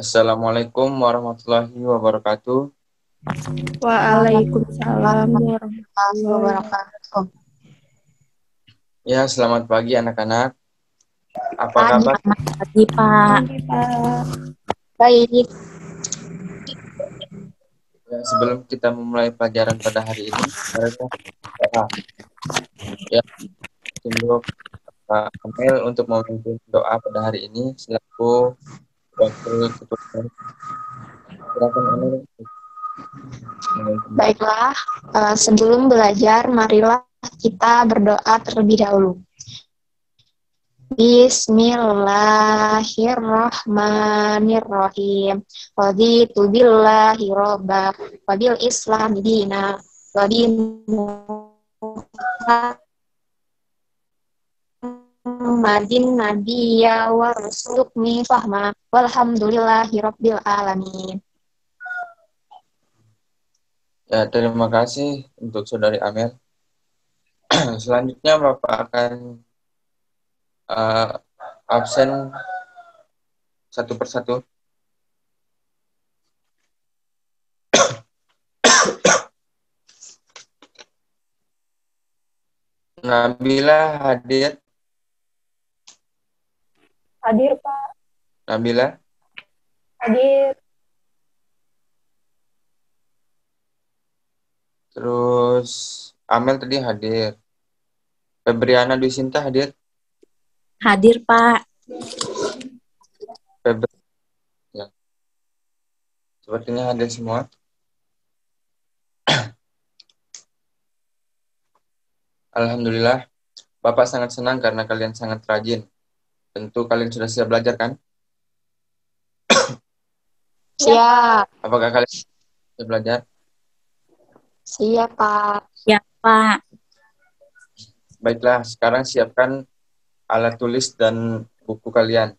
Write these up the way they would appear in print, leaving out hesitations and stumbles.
Assalamualaikum warahmatullahi wabarakatuh. Waalaikumsalam Warahmatullahi warahmatullahi wabarakatuh. Ya, selamat pagi anak-anak. Apa Pagi, kabar? pagi, Pak. wabarakatuh, Pak. Baik. Ya, sebelum kita memulai pelajaran pada hari ini, mereka ya tunggu Pak Amel untuk memimpin doa pada hari ini selaku wakil ketua. Silakan Amel. Baiklah, sebelum belajar, marilah kita berdoa terlebih dahulu. Bismillahirrahmanirrahim. Raditu billahi robba, wabil islam dina, wabi Muhammadin nabiyya wa rasulukni fahma, walhamdulillahi rabbil alamin. Ya, terima kasih untuk Saudari Amel. Selanjutnya Bapak akan absen satu persatu. Nabila hadir. Hadir, Pak. Nabila. Hadir. Terus Amel tadi hadir. Febriana Dwi Sinta hadir. Hadir, Pak. Ya. Sepertinya hadir semua. Alhamdulillah, Bapak sangat senang karena kalian sangat rajin. Tentu kalian sudah siap belajar kan? Siap. Apakah kalian siap belajar? Siap, Pak. Siap, Pak. Baiklah, sekarang siapkan alat tulis dan buku kalian.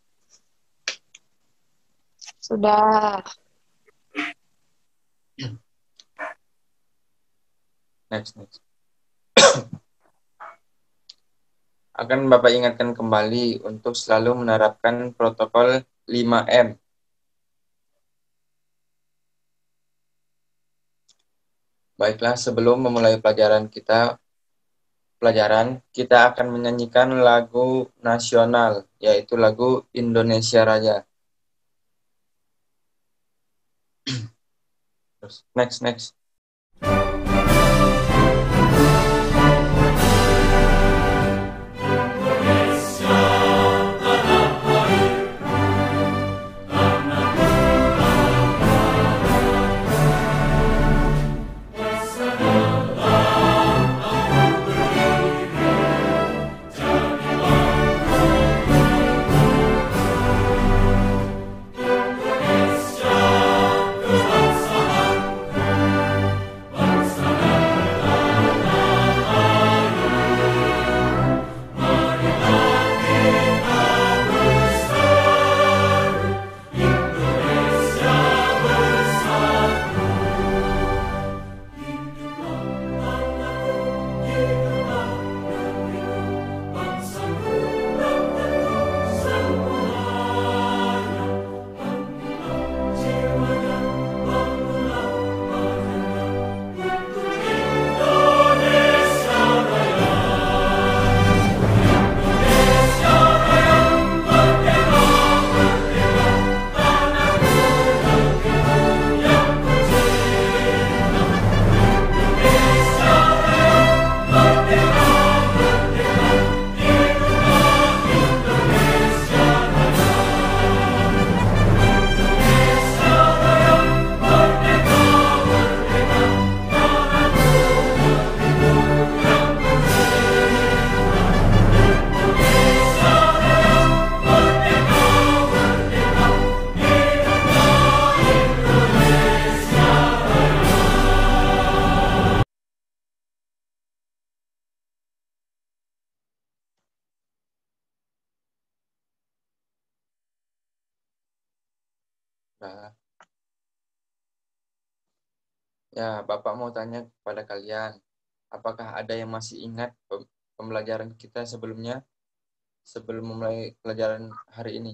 Sudah. Next. Akan Bapak ingatkan kembali untuk selalu menerapkan protokol 5M. Baiklah, sebelum memulai pelajaran, kita akan menyanyikan lagu nasional, yaitu lagu Indonesia Raya. Next. Nah, ya, Bapak mau tanya kepada kalian, apakah ada yang masih ingat pembelajaran kita sebelumnya, sebelum memulai pelajaran hari ini?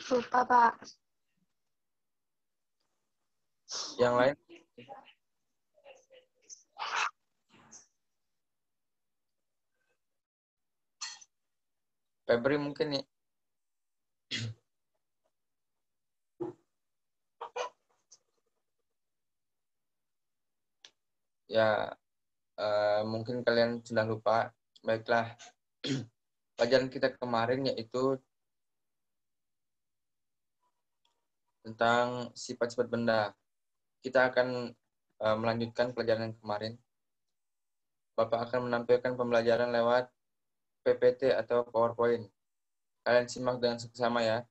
Lupa, Pak. Yang lain? Febri mungkin nih. Ya, mungkin kalian sudah lupa. Baiklah, pelajaran kita kemarin yaitu tentang sifat-sifat benda. Kita akan melanjutkan pelajaran yang kemarin. Bapak akan menampilkan pembelajaran lewat PPT atau PowerPoint. Kalian simak dengan seksama ya.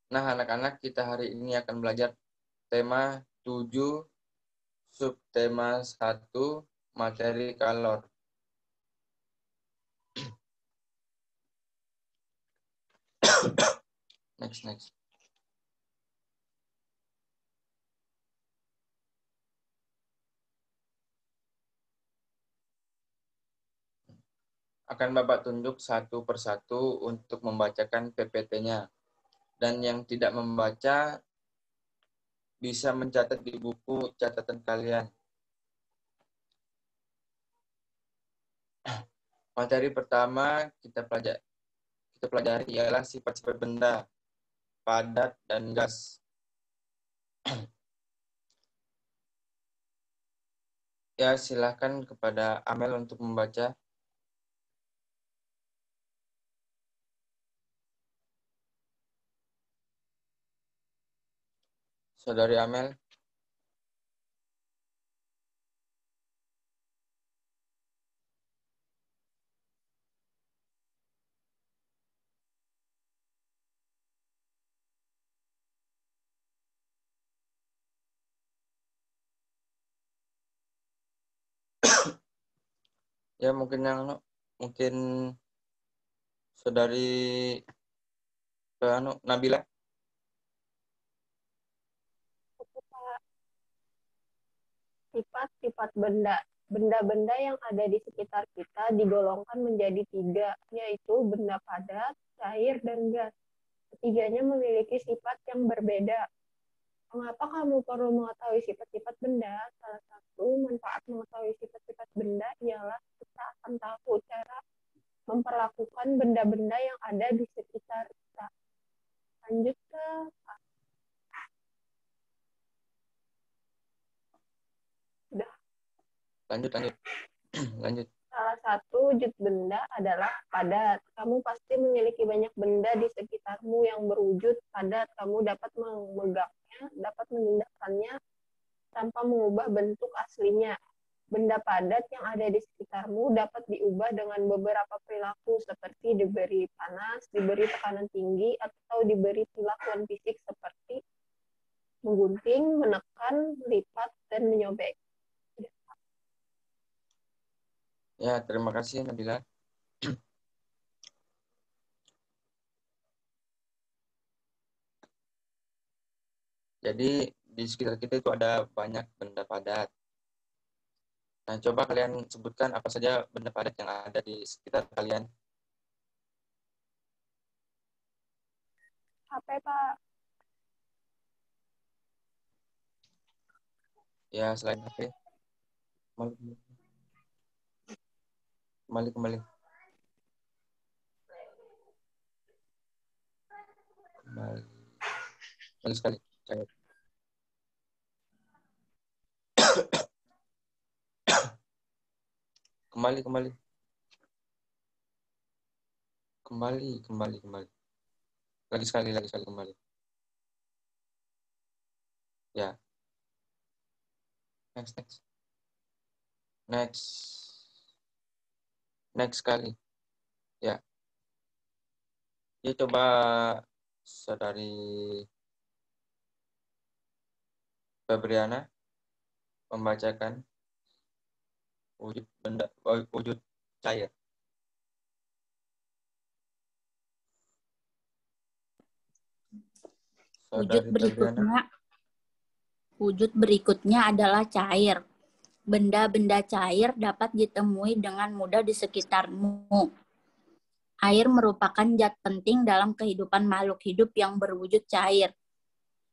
Nah, anak-anak, kita hari ini akan belajar tema 7, subtema 1, materi kalor. Next. Akan Bapak tunjuk satu persatu untuk membacakan PPT-nya. Dan yang tidak membaca bisa mencatat di buku catatan kalian. Materi pertama kita pelajari ialah sifat-sifat benda, padat, dan gas. Ya, silahkan kepada Amel untuk membaca. Saudari Amel. Ya, mungkin saudari Nabila. Pak. Sifat-sifat benda. Benda-benda yang ada di sekitar kita digolongkan menjadi 3, yaitu benda padat, cair, dan gas. Ketiganya memiliki sifat yang berbeda. Mengapa kamu perlu mengetahui sifat-sifat benda? Salah satu manfaat mengetahui sifat-sifat benda ialah kita akan tahu cara memperlakukan benda-benda yang ada di sekitar kita. Lanjut ke Udah. Lanjut. Lanjut. Salah satu wujud benda adalah padat. Kamu pasti memiliki banyak benda di sekitarmu yang berwujud padat. Kamu dapat memegangnya, dapat memindahkannya tanpa mengubah bentuk aslinya. Benda padat yang ada di sekitarmu dapat diubah dengan beberapa perilaku seperti diberi panas, diberi tekanan tinggi, atau diberi perlakuan fisik seperti menggunting, menekan, melipat, dan menyobek. Ya, terima kasih Nabila. Jadi di sekitar kita itu ada banyak benda padat. Nah, coba kalian sebutkan apa saja benda padat yang ada di sekitar kalian. HP, Pak. Ya, selain HP. Kembali. Kembali sekali. Kembali. Lagi sekali kembali. Ya. Next sekali. Ya. Ya, coba saudari Febriana membacakan wujud cair. Wujud berikutnya adalah cair. Benda-benda cair dapat ditemui dengan mudah di sekitarmu. Air merupakan zat penting dalam kehidupan makhluk hidup yang berwujud cair.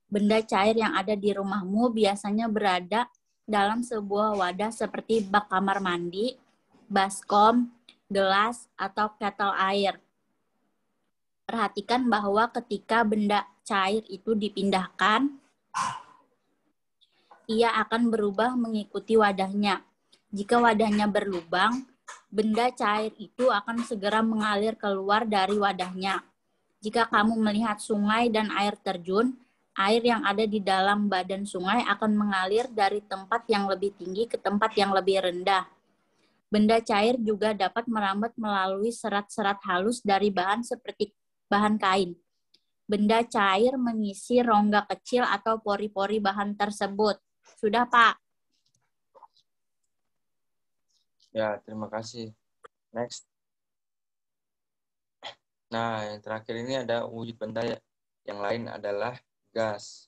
Benda cair yang ada di rumahmu biasanya berada dalam sebuah wadah seperti bak kamar mandi, baskom, gelas, atau kettle air. Perhatikan bahwa ketika benda cair itu dipindahkan, ia akan berubah mengikuti wadahnya. Jika wadahnya berlubang, benda cair itu akan segera mengalir keluar dari wadahnya. Jika kamu melihat sungai dan air terjun, air yang ada di dalam badan sungai akan mengalir dari tempat yang lebih tinggi ke tempat yang lebih rendah. Benda cair juga dapat merambat melalui serat-serat halus dari bahan seperti bahan kain. Benda cair mengisi rongga kecil atau pori-pori bahan tersebut. Sudah, Pak? Ya, terima kasih. Next. Nah, yang terakhir ini ada wujud benda yang lain adalah gas.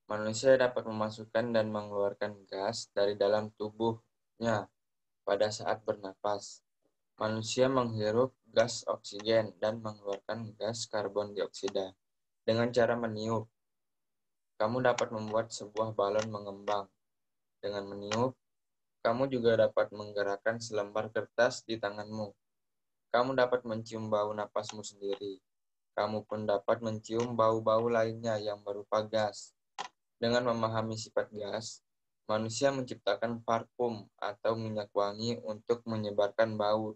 Manusia dapat memasukkan dan mengeluarkan gas dari dalam tubuhnya pada saat bernapas. Manusia menghirup gas oksigen dan mengeluarkan gas karbon dioksida dengan cara meniup. Kamu dapat membuat sebuah balon mengembang. Dengan meniup, kamu juga dapat menggerakkan selembar kertas di tanganmu. Kamu dapat mencium bau napasmu sendiri. Kamu pun dapat mencium bau-bau lainnya yang berupa gas. Dengan memahami sifat gas, manusia menciptakan parfum atau minyak wangi untuk menyebarkan bau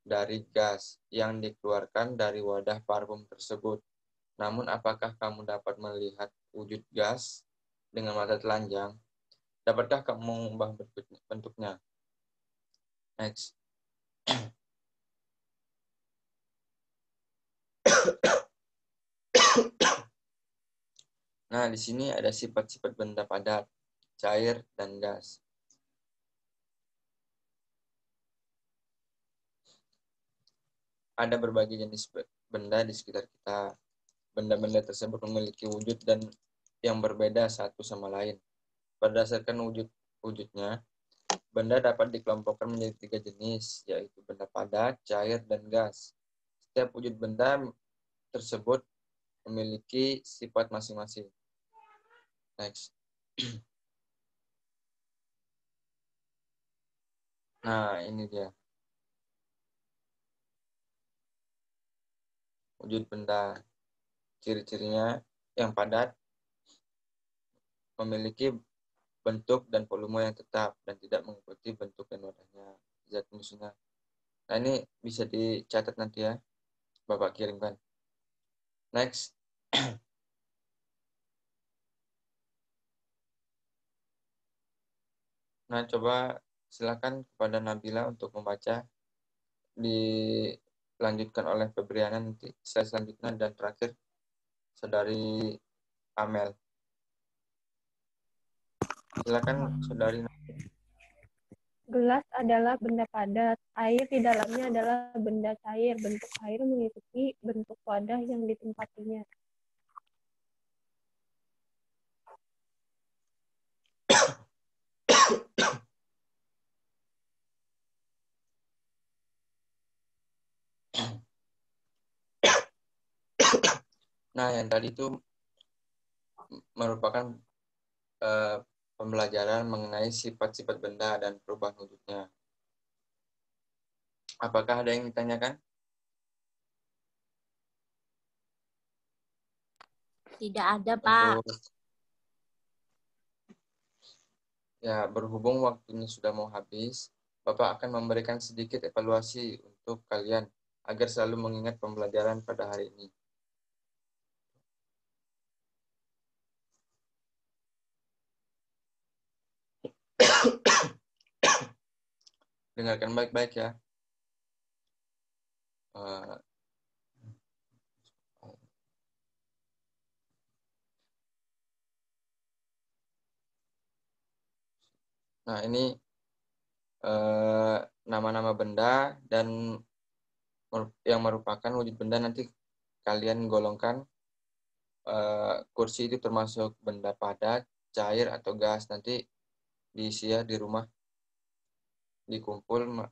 dari gas yang dikeluarkan dari wadah parfum tersebut. Namun, apakah kamu dapat melihat wujud gas dengan mata telanjang? Dapatkah kamu mengubah bentuknya? Next. Nah, di sini ada sifat-sifat benda padat, cair, dan gas. Ada berbagai jenis benda di sekitar kita. Benda-benda tersebut memiliki wujud dan yang berbeda satu sama lain. Berdasarkan wujudnya, benda dapat dikelompokkan menjadi 3 jenis, yaitu benda padat, cair, dan gas. Setiap wujud benda tersebut memiliki sifat masing-masing. Next. Nah, ini dia. Wujud benda. Ciri-cirinya yang padat, memiliki bentuk dan volume yang tetap dan tidak mengikuti bentuk dan wadahnya zat musuhnya. Nah, ini bisa dicatat nanti ya, Bapak kirimkan. Next. Nah, coba silakan kepada Nabila untuk membaca, dilanjutkan oleh Febriana nanti slide selanjutnya, dan terakhir Saudari Amel. Silakan Saudari. Gelas adalah benda padat. Air di dalamnya adalah benda cair. Bentuk air mengikuti bentuk wadah yang ditempatinya. Nah, yang tadi itu merupakan pembelajaran mengenai sifat-sifat benda dan perubahan wujudnya. Apakah ada yang ditanyakan? Tidak ada, Pak. Ya, berhubung waktunya sudah mau habis, Bapak akan memberikan sedikit evaluasi untuk kalian agar selalu mengingat pembelajaran pada hari ini. Dengarkan baik-baik ya. Nah, ini nama-nama benda dan yang merupakan wujud benda nanti kalian golongkan. Kursi itu termasuk benda padat, cair, atau gas. Nanti diisi ya di rumah, dikumpul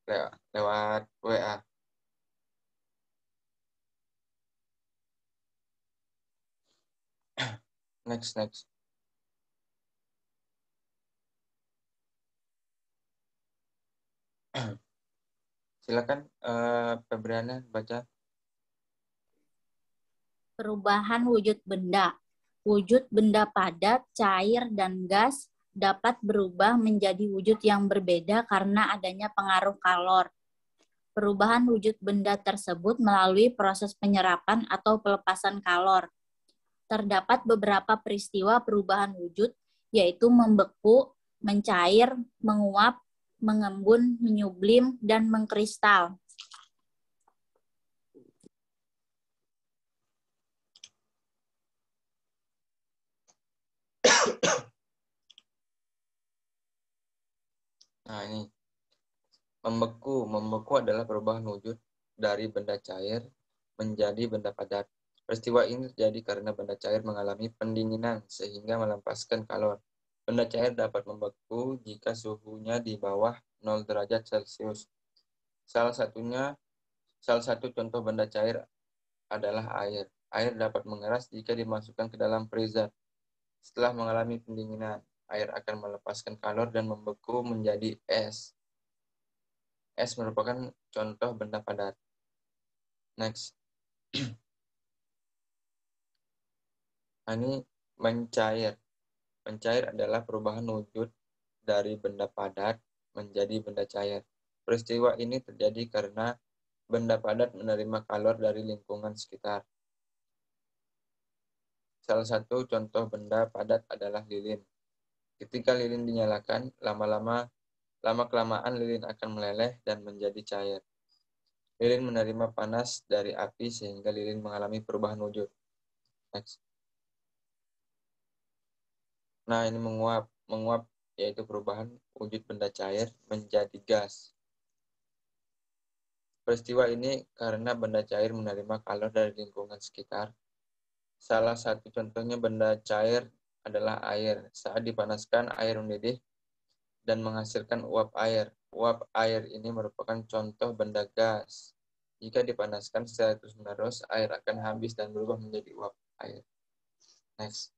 lewat WA. Next. Silakan Febriana baca. Perubahan wujud benda. Wujud benda padat, cair, dan gas dapat berubah menjadi wujud yang berbeda karena adanya pengaruh kalor. Perubahan wujud benda tersebut melalui proses penyerapan atau pelepasan kalor. Terdapat beberapa peristiwa perubahan wujud, yaitu membeku, mencair, menguap, mengembun, menyublim, dan mengkristal. Nah, ini. Membeku adalah perubahan wujud dari benda cair menjadi benda padat. Peristiwa ini terjadi karena benda cair mengalami pendinginan sehingga melepaskan kalor. Benda cair dapat membeku jika suhunya di bawah 0 derajat Celcius. Salah satu contoh benda cair adalah air. Air dapat mengeras jika dimasukkan ke dalam freezer. Setelah mengalami pendinginan, air akan melepaskan kalor dan membeku menjadi es. Es merupakan contoh benda padat. Next. Ini mencair. Mencair adalah perubahan wujud dari benda padat menjadi benda cair. Peristiwa ini terjadi karena benda padat menerima kalor dari lingkungan sekitar. Salah satu contoh benda padat adalah lilin. Ketika lilin dinyalakan, lama-kelamaan lilin akan meleleh dan menjadi cair. Lilin menerima panas dari api sehingga lilin mengalami perubahan wujud. Next. Nah, ini menguap. Menguap yaitu perubahan wujud benda cair menjadi gas. Peristiwa ini karena benda cair menerima kalor dari lingkungan sekitar. Salah satu contohnya benda cair adalah air. Saat dipanaskan, air mendidih dan menghasilkan uap air. Uap air ini merupakan contoh benda gas. Jika dipanaskan secara terus-menerus, air akan habis dan berubah menjadi uap air. Next.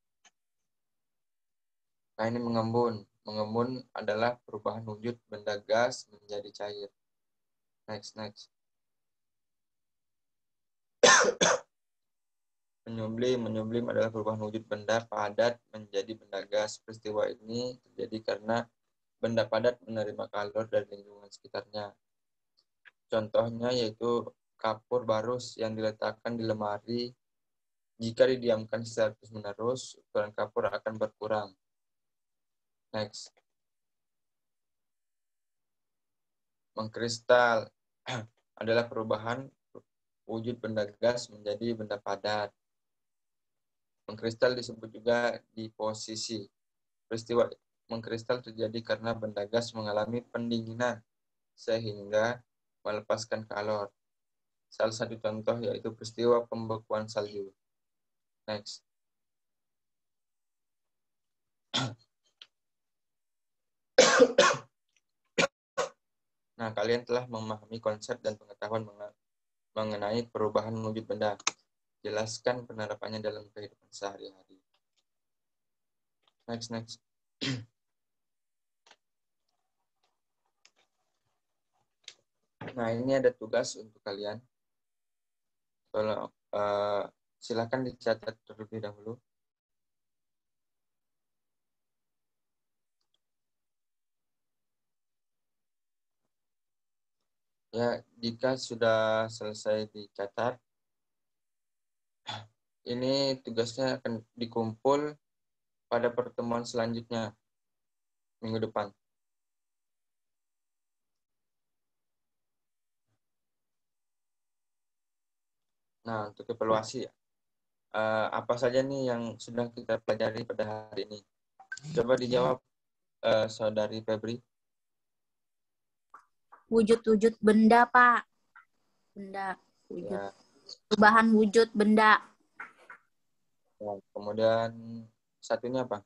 Nah, ini mengembun. Mengembun adalah perubahan wujud benda gas menjadi cair. Next. Menyublim adalah perubahan wujud benda padat menjadi benda gas. Peristiwa ini terjadi karena benda padat menerima kalor dari lingkungan sekitarnya. Contohnya yaitu kapur barus yang diletakkan di lemari. Jika didiamkan secara terus-menerus, ukuran kapur akan berkurang. Next. Mengkristal adalah perubahan wujud benda gas menjadi benda padat. Mengkristal disebut juga deposisi. Peristiwa mengkristal terjadi karena benda gas mengalami pendinginan sehingga melepaskan kalor. Salah satu contoh yaitu peristiwa pembekuan salju. Next. Nah, kalian telah memahami konsep dan pengetahuan mengenai perubahan wujud benda. Jelaskan penerapannya dalam kehidupan sehari-hari. Next. Nah, ini ada tugas untuk kalian. Silakan dicatat terlebih dahulu. Ya, jika sudah selesai dicatat, ini tugasnya akan dikumpul pada pertemuan selanjutnya minggu depan. Nah, untuk evaluasi, apa saja nih yang sudah kita pelajari pada hari ini? Coba dijawab, Saudari Febri. Wujud-wujud benda, Pak. Benda, wujud. Ya. Perubahan wujud benda. Ya, kemudian satunya apa?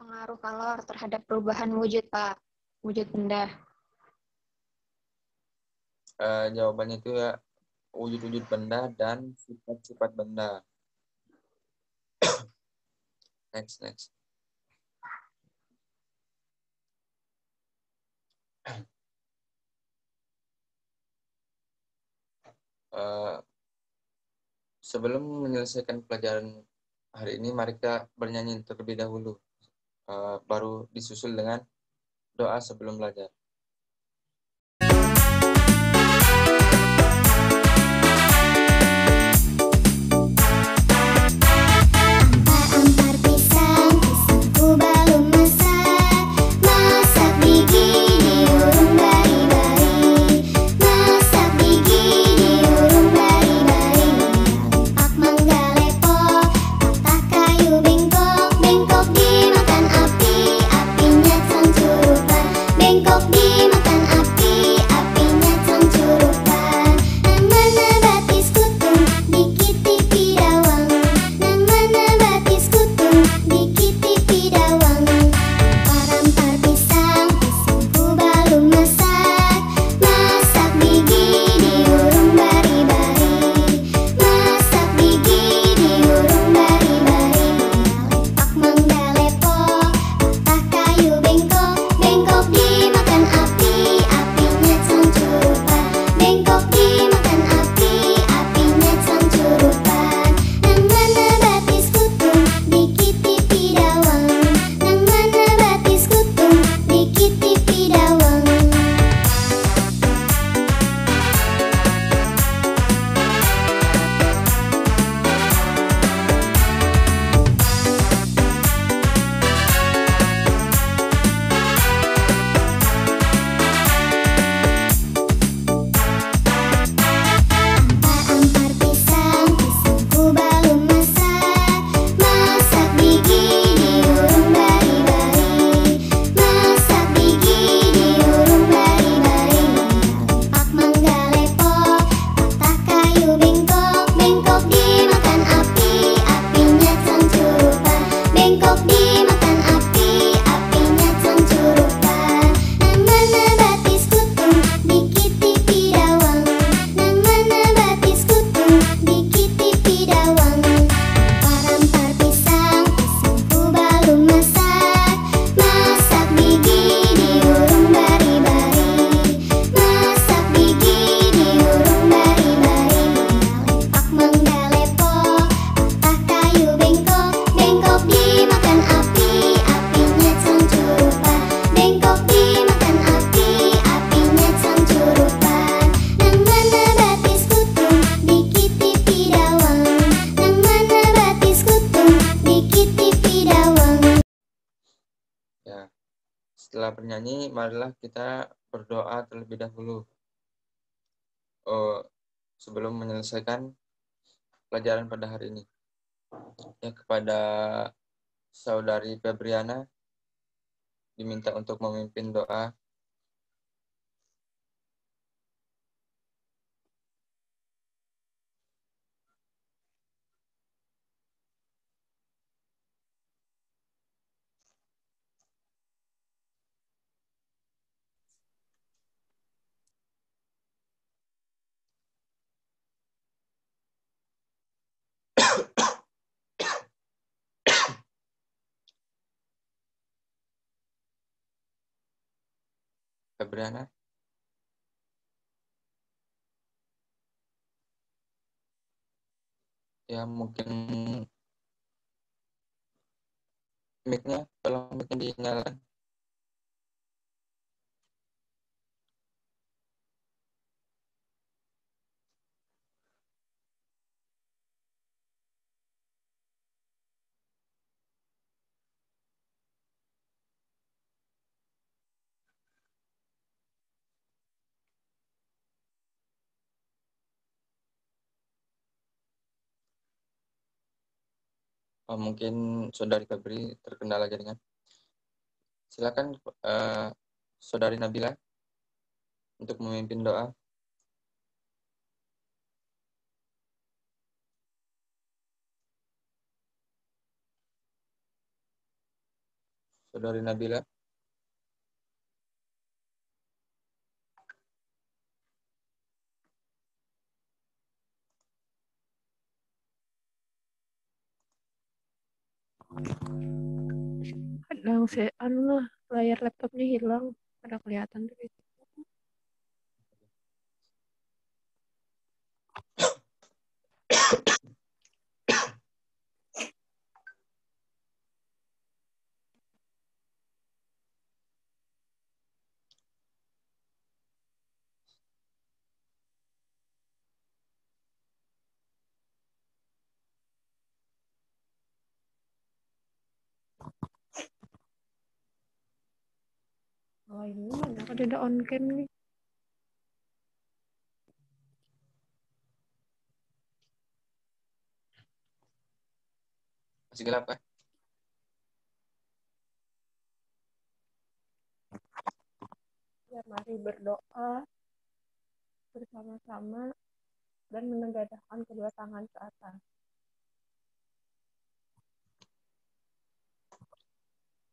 pengaruh kalor terhadap perubahan wujud, Pak. Wujud benda. Jawabannya itu ya wujud-wujud benda dan sifat-sifat benda. Next. Sebelum menyelesaikan pelajaran hari ini, mari kita bernyanyi terlebih dahulu. Baru disusul dengan doa sebelum belajar. Ampar pisang, pisangku belum masak. Masak gigi diurung bari-bari. Masak gigi diurung bari-bari. Ak mangga lepok, patah kayu bengkok. Bengkok dimakan api, apinya cangcurupan. Bengkok dimakan api, apinya cangcurupan. Nang mana batis kutung, dikitipi dawang. Nang mana batis kutung, dikitipi dawang. Parampar pisang, pisangku belum masak. Masak gigi diurung bari-bari. Masak gigi diurung bari-bari. Lepak mangga lepok, patah kayu bengkok. Bengkok dimakan api, apinya cangcurupan. Bengkok dimakan api, apinya cangcurupan. Nang mana batis kutung, dikitipi dawang. Nang mana batis kutung, dikitipi dawang. Ampar pisang, pisangku belum masak. Masak gigi diurung bari-bari. Masak gigi diurung bari-bari. Lepak mangga lepok, patah kayu bengkok. Bengkok dimakan api, apinya cangcurupan. Bengkok dimakan api, apinya cangcurupan. Nang mana batis kutung, dikitipi dawang. Nang mana batis kutung, dikitipi dawang. Parampar pisang, pisangku belum masak. Masak gigi diurung bari-bari. Masak gigi diurung bari-bari. Lepak mangga lepok, patah kayu bengkok. Bengkok dimakan api, apinya cangcurupan. Bengkok dimakan api, apinya cangcurupan. Nang mana batis kutung, dikitipi dawang. Nang mana batis kutung, dikitipi dawang. Ya. Setelah bernyanyi, marilah kita berdoa terlebih dahulu. Sebelum menyelesaikan pelajaran pada hari ini. Ya, kepada saudari Febriana diminta untuk memimpin doa. Febriana. Ya, mungkin mic-nya, tolong mic-nya dinyalakan. Mungkin saudari Febri terkendala jaringan. Silakan saudari Nabila untuk memimpin doa. Saudari Nabila. Kadang saya layar laptopnya hilang, ada kelihatan tuh. Oh ini mana ada on cam nih. Masih gelap kah? Ya mari berdoa bersama-sama dan menengadahkan kedua tangan ke atas.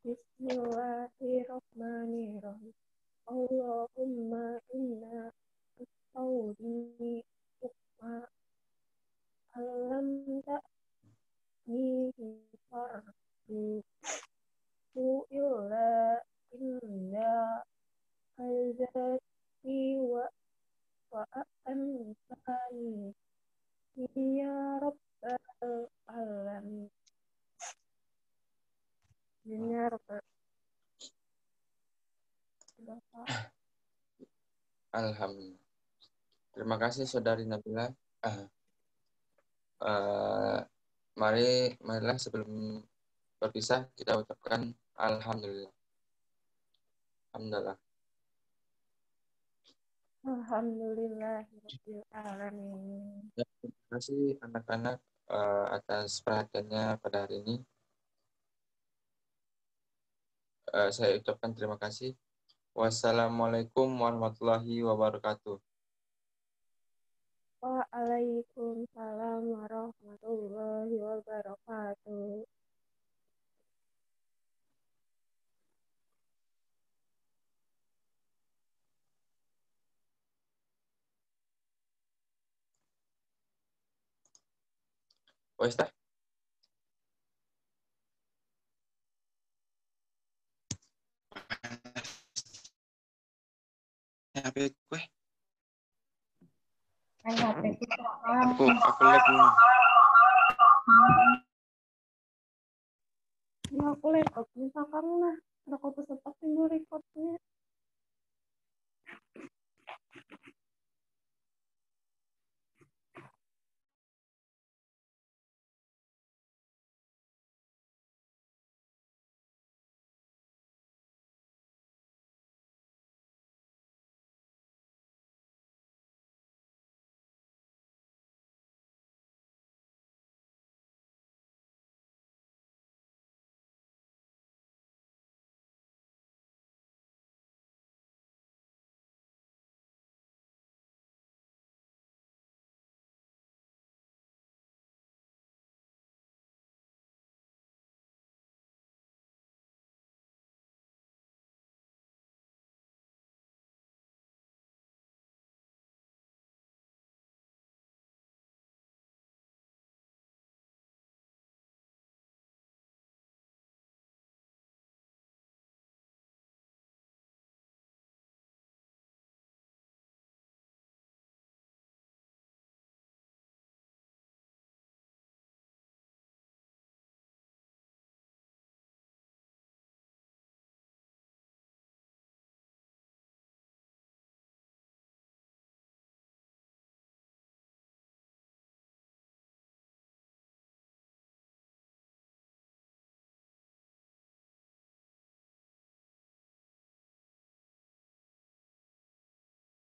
Bismillahirrahmanirrahim. Allahumma inna ukma alam ta'ni fardu illa inna azati wa antani ya rabbal alamin. Ya rabbal Alhamdulillah. Terima kasih Saudari Nabila. Marilah sebelum berpisah kita ucapkan Alhamdulillah. Alhamdulillah. Alhamdulillahirabbil alamin. Terima kasih anak-anak atas perhatiannya pada hari ini. Saya ucapkan terima kasih. Wassalamualaikum warahmatullahi wabarakatuh. Waalaikumsalam warahmatullahi wabarakatuh. Wes tah. HP gue. Aku lag nih. Ya aku laptopnya sekarang lah. Udah aku tetap tinggal recordnya.